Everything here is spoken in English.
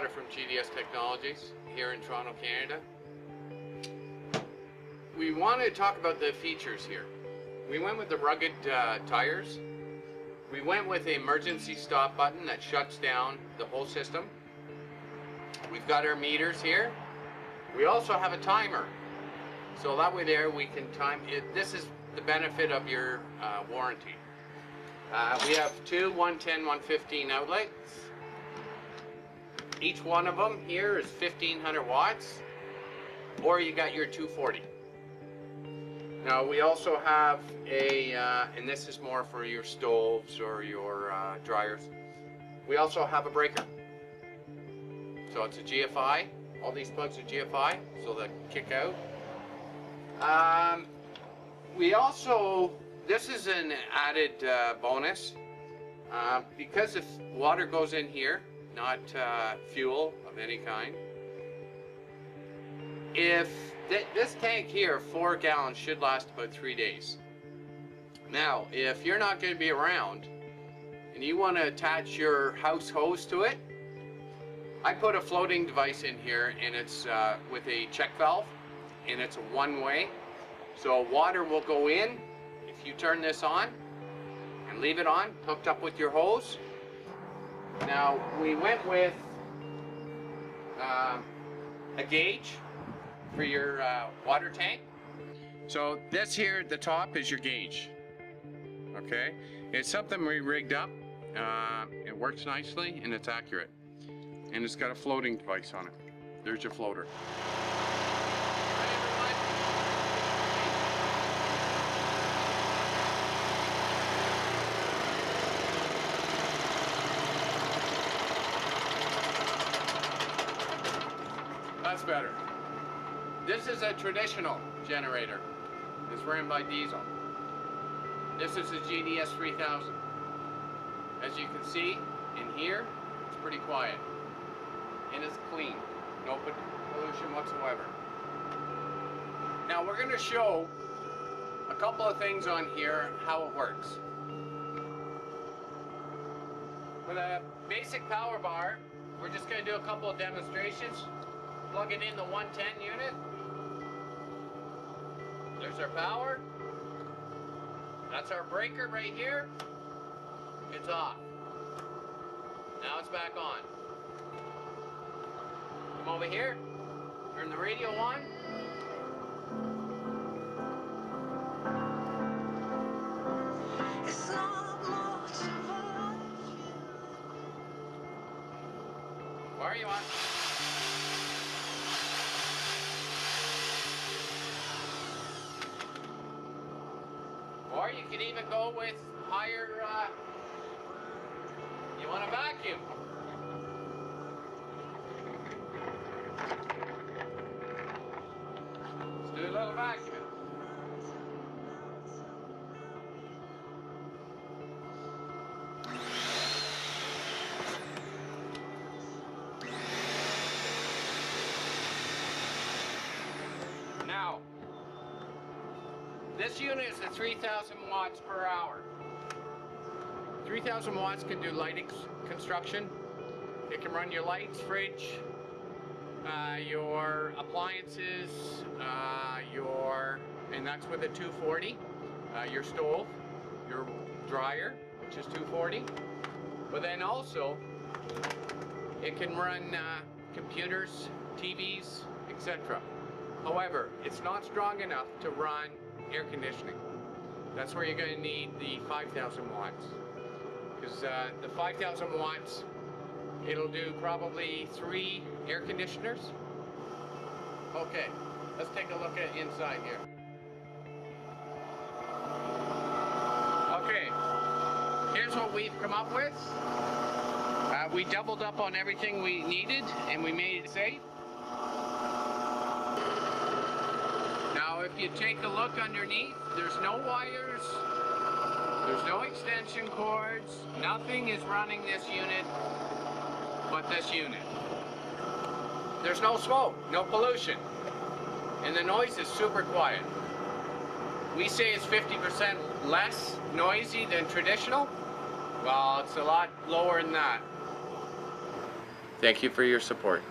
water from GDS Technologies here in Toronto, Canada. We want to talk about the features here. We went with the rugged tires. We went with an emergency stop button that shuts down the whole system. We've got our meters here. We also have a timer. So that way there we can time it. This is the benefit of your warranty. We have two 110, 115 outlets. Each one of them here is 1500 watts, or you got your 240. Now we also have a, and this is more for your stoves or your dryers, we also have a breaker. So it's a GFI, all these plugs are GFI, so they kick out. We also, this is an added bonus, because if water goes in here, not fuel of any kind, if this tank here, 4 gallons, should last about 3 days. Now, if you're not going to be around and you want to attach your house hose to it, I put a floating device in here, and it's with a check valve, and it's a one-way. So water will go in if you turn this on and leave it on, hooked up with your hose. Now, we went with a gauge for your water tank. So this here at the top is your gauge. Okay, it's something we rigged up. It works nicely and it's accurate, and it's got a floating device on it. There's your floater. That's better. This is a traditional generator. It's ran by diesel. This is a GDS 3000. As you can see in here, it's pretty quiet. And it's clean. No pollution whatsoever. Now we're going to show a couple of things on here, how it works. With a basic power bar, we're just going to do a couple of demonstrations. Plug it in the 110 unit. There's our power. That's our breaker right here. It's off. Now it's back on. Come over here. Turn the radio on. Why are you on? Or you can even go with higher, you want a vacuum. Let's do a little vacuum. Now, this unit is a 3000 watts per hour. 3000 watts can do lighting construction. It can run your lights, fridge, your appliances, and that's with a 240, your stove, your dryer, which is 240. But then also, it can run computers, TVs, etc. However, it's not strong enough to run air conditioning. That's where you're going to need the 5000 watts, because the 5000 watts, it'll do probably 3 air conditioners. Okay, let's take a look at inside here. Okay, here's what we've come up with. We doubled up on everything we needed, and we made it safe. Now if you take a look underneath, there's no wires, there's no extension cords, nothing is running this unit but this unit. There's no smoke, no pollution, and the noise is super quiet. We say it's 50% less noisy than traditional. Well, it's a lot lower than that. Thank you for your support.